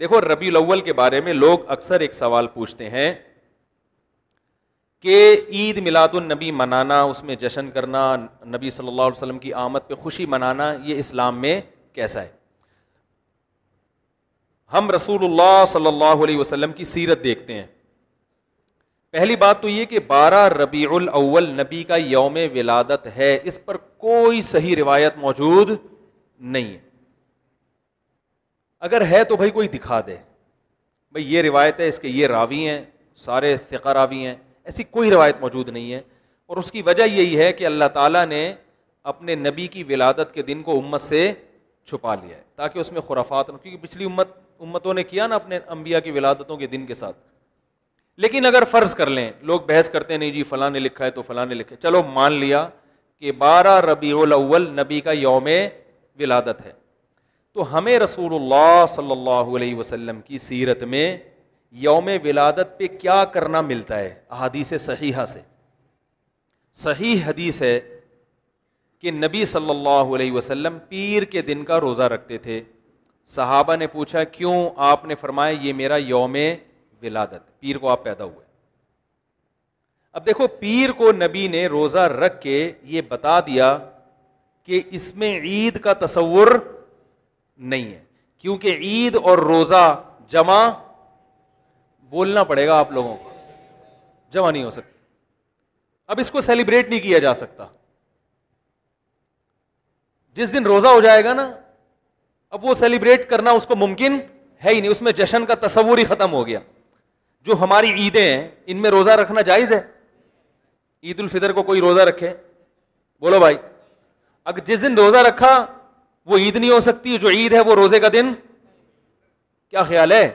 دیکھو ربیع الاول کے بارے میں لوگ اکثر ایک سوال پوچھتے ہیں کہ عید میلاد النبی منانا، اس میں جشن کرنا، نبی صلی اللہ علیہ وسلم کی آمد پہ خوشی منانا، یہ اسلام میں کیسا ہے؟ ہم رسول اللہ صلی اللہ علیہ وسلم کی سیرت دیکھتے ہیں. پہلی بات تو یہ کہ 12 ربیع الاول نبی کا یوم ولادت ہے، اس پر کوئی صحیح روایت موجود نہیں ہے. اگر ہے تو بھائی کوئی دکھا دے، بھائی یہ روایت ہے، اس کے یہ راوی ہیں، سارے ثقہ راوی ہیں، ایسی کوئی روایت موجود نہیں ہے. اور اس کی وجہ یہی ہے کہ اللہ تعالیٰ نے اپنے نبی کی ولادت کے دن کو امت سے چھپا لیا ہے تاکہ اس میں خرافات نہ، کیونکہ پچھلی امتوں نے کیا نا اپنے انبیاء کی ولادتوں کے دن کے ساتھ. لیکن اگر فرض کر لیں، لوگ بحث کرتے ہیں نہیں جی فلاں نے لکھا ہے تو فلاں نے لکھا ہے، چلو مان لیا کہ 12 ربیع الاول نبی کا یوم ولادت ہے، تو ہمیں رسول اللہ صلی اللہ علیہ وسلم کی سیرت میں یوم ولادت پہ کیا کرنا ملتا ہے؟ احادیث صحیحہ سے صحیح حدیث ہے کہ نبی صلی اللہ علیہ وسلم پیر کے دن کا روزہ رکھتے تھے. صحابہ نے پوچھا کیوں؟ آپ نے فرمایا یہ میرا یوم ولادت، پیر کو آپ پیدا ہوئے. اب دیکھو پیر کو نبی نے روزہ رکھ کے یہ بتا دیا کہ اس میں عید کا تصور نہیں ہے، کیونکہ عید اور روزہ جمع بولنا پڑے گا آپ لوگوں کو، جمع نہیں ہو سکتی. اب اس کو سیلیبریٹ نہیں کیا جا سکتا. جس دن روزہ ہو جائے گا نا، اب وہ سیلیبریٹ کرنا اس کو ممکن ہے ہی نہیں، اس میں جشن کا تصور ہی ختم ہو گیا. جو ہماری عیدیں ہیں ان میں روزہ رکھنا جائز ہے؟ عید الفطر کو کوئی روزہ رکھے؟ بولو بھائی. اگر جس دن روزہ رکھا وہ عید نہیں ہو سکتی، جو عید ہے وہ روزے کا دن. کیا خیال ہے؟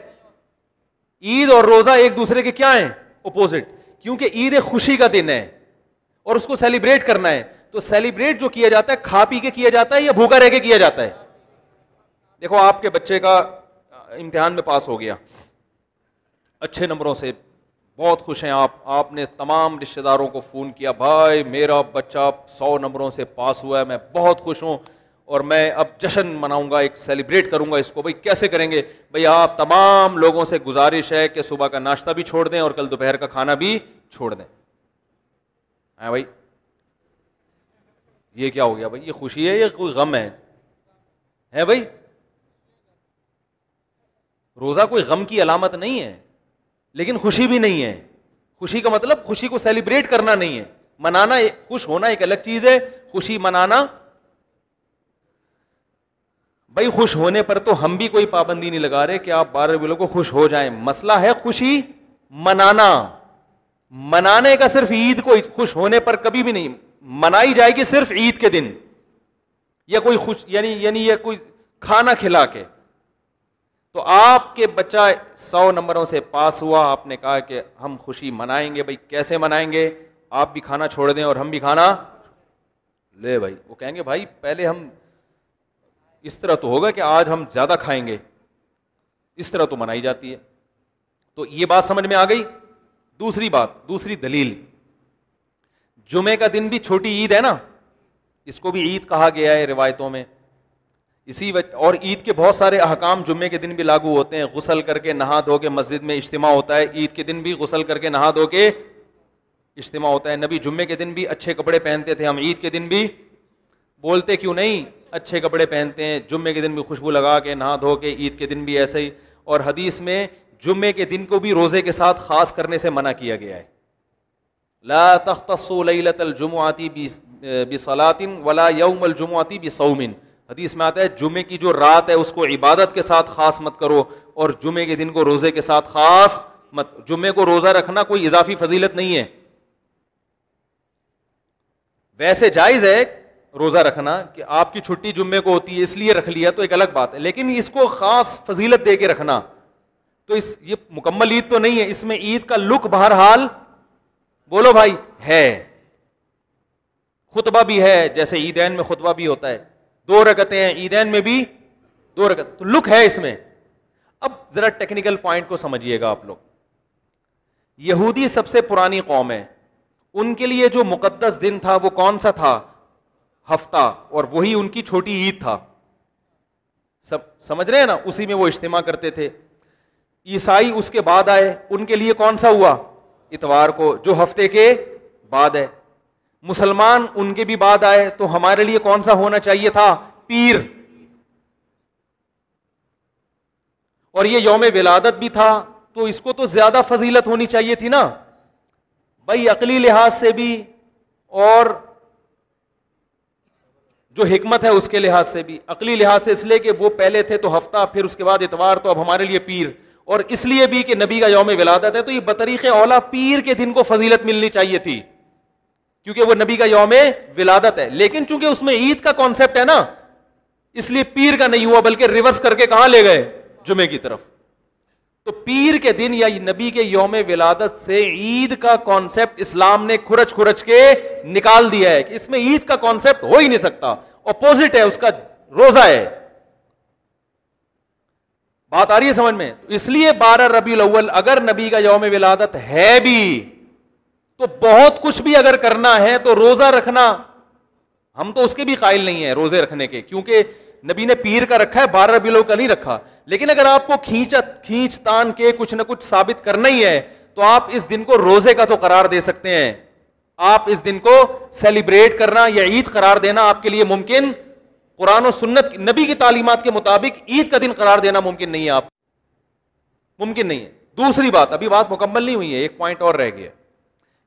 عید اور روزہ ایک دوسرے کے کیا ہیں؟ اپوزٹ. کیونکہ عید ایک خوشی کا دن ہے اور اس کو سیلیبریٹ کرنا ہے. تو سیلیبریٹ جو کیا جاتا ہے کھا پی کے کیا جاتا ہے یا بھوکا رہ کے کیا جاتا ہے؟ دیکھو آپ کے بچے کا امتحان میں پاس ہو گیا اچھے نمبروں سے، بہت خوش ہیں آپ نے تمام رشتہ داروں کو فون کیا، بھائی میرا بچہ 100 نمبروں سے پاس ہوا ہے، میں بہت خوش ہوں اور میں اب جشن مناؤں گا، ایک سیلیبریٹ کروں گا اس کو. بھائی کیسے کریں گے؟ بھائی آپ تمام لوگوں سے گزارش ہے کہ صبح کا ناشتہ بھی چھوڑ دیں اور کل دوپہر کا کھانا بھی چھوڑ دیں. ہاں بھائی یہ کیا ہو گیا؟ بھائی یہ خوشی ہے یا کوئی غم ہے بھائی؟ روزہ کوئی غم کی علامت نہیں ہے لیکن خوشی بھی نہیں ہے. خوشی کا مطلب خوشی کو سیلیبریٹ کرنا نہیں ہے، منانا. خوش ہونا ایک الگ چیز ہے، خوشی منانا. بھائی خوش ہونے پر تو ہم بھی کوئی پابندی نہیں لگا رہے کہ آپ 12 ربیع الاول کو خوش ہو جائیں. مسئلہ ہے خوشی منانا. منانے کا صرف عید کو خوش ہونے پر کبھی بھی نہیں منائی جائے گی، صرف عید کے دن یا کوئی خوش یعنی یہ کوئی کھانا کھلا کے. تو آپ کے بچہ 100 نمبروں سے پاس ہوا، آپ نے کہا کہ ہم خوشی منائیں گے. بھائی کیسے منائیں گے؟ آپ بھی کھانا چھوڑ دیں اور ہم بھی کھانا لے. بھائی وہ کہیں گے بھائی پہلے ہم اس طرح تو ہوگا کہ آج ہم زیادہ کھائیں گے، اس طرح تو منائی جاتی ہے. تو یہ بات سمجھ میں آ گئی. دوسری بات، دوسری دلیل، جمعے کا دن بھی چھوٹی عید ہے نا، اس کو بھی عید کہا گیا ہے روایتوں میں. اسی وجہ اور عید کے بہت سارے احکام جمعے کے دن بھی لاگو ہوتے ہیں. غسل کر کے نہا دھو کے مسجد میں اجتماع ہوتا ہے، عید کے دن بھی غسل کر کے نہا دھو کے اجتماع ہوتا ہے. نبی جمعے کے دن بھی اچھے کپڑے پہنتے تھے، ہم عید کے دن بھی بولتے کیوں نہیں اچھے کپڑے پہنتے ہیں؟ جمعے کے دن بھی خوشبو لگا کے نہا دھو کے، عید کے دن بھی ایسے ہی. اور حدیث میں جمعے کے دن کو بھی روزے کے ساتھ خاص کرنے سے منع کیا گیا ہے. لا تختصوا لیلۃ الجمعۃ بصلاۃ ولا یوم الجمعۃ بصوم. حدیث میں آتا ہے جمعے کی جو رات ہے اس کو عبادت کے ساتھ خاص مت کرو اور جمعے کے دن کو روزے کے ساتھ خاص مت. جمعے کو روزہ رکھنا کوئی اضافی فضیلت نہیں ہے. ویسے جائز ہے روزہ رکھنا کہ آپ کی چھٹی جمعے کو ہوتی ہے اس لیے رکھ لیا تو ایک الگ بات ہے، لیکن اس کو خاص فضیلت دے کے رکھنا تو یہ مکمل عید تو نہیں ہے. اس میں عید کا لک بہرحال بولو بھائی ہے. خطبہ بھی ہے، جیسے عیدین میں خطبہ بھی ہوتا ہے، 2 رکعتیں ہیں، عیدین میں بھی 2 رکعت، تو لک ہے اس میں. اب ذرا ٹیکنیکل پوائنٹ کو سمجھیے گا آپ لوگ. یہودی سب سے پرانی قوم ہے، ان کے لیے جو مقدس دن تھا وہ کون سا تھا؟ ہفتہ، اور وہی ان کی چھوٹی عید تھا. سب سمجھ رہے ہیں نا؟ اسی میں وہ اجتماع کرتے تھے. عیسائی اس کے بعد آئے, ان کے لیے کون سا ہوا؟ اتوار کو, جو ہفتے کے بعد ہے. مسلمان ان کے بھی بعد آئے, تو ہمارے لیے کون سا ہونا چاہیے تھا؟ پیر. اور یہ یوم ولادت بھی تھا, تو اس کو تو زیادہ فضیلت ہونی چاہیے تھی نا بھائی, عقلی لحاظ سے بھی اور جو حکمت ہے اس کے لحاظ سے بھی. عقلی لحاظ سے اس لیے کہ وہ پہلے تھے تو ہفتہ, پھر اس کے بعد اتوار, تو اب ہمارے لیے پیر. اور اس لیے بھی کہ نبی کا یوم ولادت ہے, تو یہ بطریق اولا پیر کے دن کو فضیلت ملنی چاہیے تھی, کیونکہ وہ نبی کا یوم ولادت ہے. لیکن چونکہ اس میں عید کا کانسیپٹ ہے نا, اس لیے پیر کا نہیں ہوا, بلکہ ریورس کر کے کہاں لے گئے؟ جمعے کی طرف. تو پیر کے دن یا نبی کے یوم ولادت سے عید کا کانسیپٹ اسلام نے کھرچ کھرچ کے نکال دیا ہے کہ اس میں عید کا کانسیپٹ ہو ہی نہیں سکتا, اپوزٹ ہے اس کا, روزہ ہے. بات آ رہی ہے سمجھ میں؟ اس لیے 12 ربیع الاول اگر نبی کا یوم ولادت ہے بھی, تو بہت کچھ بھی اگر کرنا ہے تو روزہ رکھنا, ہم تو اس کے بھی قائل نہیں ہیں روزے رکھنے کے, کیونکہ نبی نے پیر کا رکھا ہے, 12 ربیع الاول کا نہیں رکھا. لیکن اگر آپ کو کھینچ تان کے کچھ نہ کچھ ثابت کرنا ہی ہے, تو آپ اس دن کو روزے کا تو قرار دے سکتے ہیں. آپ اس دن کو سیلیبریٹ کرنا یا عید قرار دینا آپ کے لیے ممکن, قرآن و سنت نبی کی تعلیمات کے مطابق عید کا دن قرار دینا ممکن نہیں ہے, آپ ممکن نہیں ہے. دوسری بات, ابھی بات مکمل نہیں ہوئی ہے, ایک پوائنٹ اور رہ گیا.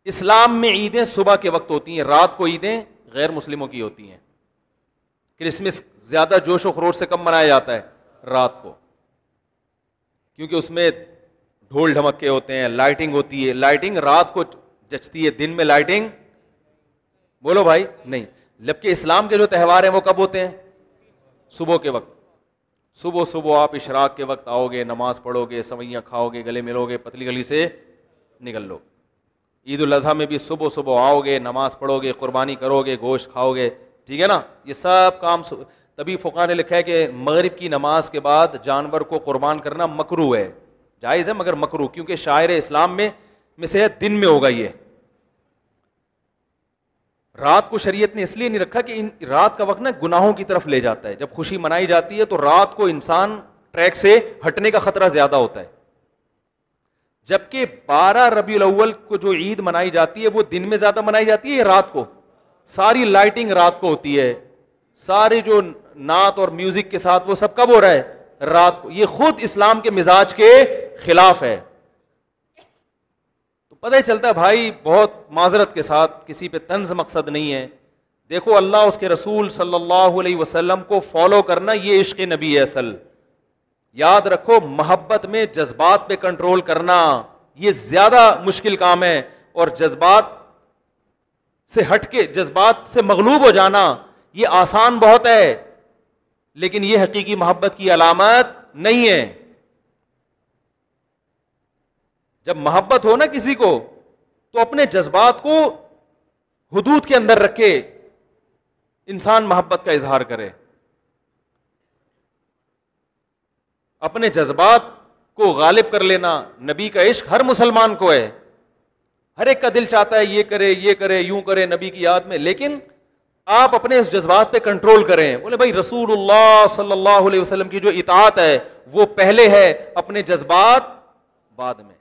اسلام میں عیدیں صبح کے وقت ہوتی ہیں, رات کو عیدیں غیر مسلموں کی ہوتی ہیں. کرسمس زیادہ جوش و خروش سے کم منایا جاتا ہے رات کو, کیونکہ اس میں ڈھول ڈھمکے ہوتے ہیں, لائٹنگ ہوتی ہے. لائٹنگ رات کو جچتی ہے, دن میں لائٹنگ بولو بھائی نہیں. جبکہ اسلام کے جو تہوار ہیں وہ کب ہوتے ہیں؟ صبح کے وقت. صبح آپ اشراق کے وقت آؤ گے, نماز پڑھو گے, سوئیاں کھاؤ گے, گلے ملو گے, پتلی گلی سے نکل لو. عید الاضحیٰ میں بھی صبح آؤ گے, نماز پڑھو گے, قربانی کرو گے, گوشت کھاؤ گے, ٹھیک ہے نا. یہ سب کام تبھی فقہا نے لکھا ہے کہ مغرب کی نماز کے بعد جانور کو قربان کرنا مکروہ ہے, جائز ہے مگر مکروہ, کیونکہ شاعر اسلام میں سے دن میں ہوگا. یہ رات کو شریعت نے اس لیے نہیں رکھا کہ رات کا وقت نا گناہوں کی طرف لے جاتا ہے. جب خوشی منائی جاتی ہے تو رات کو انسان ٹریک سے ہٹنے کا خطرہ زیادہ ہوتا ہے. جبکہ 12 ربیع الاول کو جو عید منائی جاتی ہے وہ دن میں زیادہ منائی جاتی ہے رات کو. ساری لائٹنگ رات کو ہوتی ہے, سارے جو نعت اور میوزک کے ساتھ وہ سب کب ہو رہا ہے؟ رات کو. یہ خود اسلام کے مزاج کے خلاف ہے. تو پتہ ہی چلتا ہے بھائی, بہت معذرت کے ساتھ, کسی پہ طنز مقصد نہیں ہے. دیکھو اللہ اس کے رسول صلی اللہ علیہ وسلم کو فالو کرنا یہ عشق نبی ہے اصل. یاد رکھو, محبت میں جذبات پہ کنٹرول کرنا یہ زیادہ مشکل کام ہے, اور جذبات سے ہٹ کے, جذبات سے مغلوب ہو جانا یہ آسان بہت ہے, لیکن یہ حقیقی محبت کی علامت نہیں ہے. جب محبت ہو نا کسی کو, تو اپنے جذبات کو حدود کے اندر رکھے انسان محبت کا اظہار کرے. اپنے جذبات کو غالب کر لینا, نبی کا عشق ہر مسلمان کو ہے, ہر ایک کا دل چاہتا ہے یہ کرے یوں کرے نبی کی یاد میں, لیکن آپ اپنے اس جذبات پہ کنٹرول کریں. بولے بھائی رسول اللہ صلی اللہ علیہ وسلم کی جو اطاعت ہے وہ پہلے ہے, اپنے جذبات بعد میں.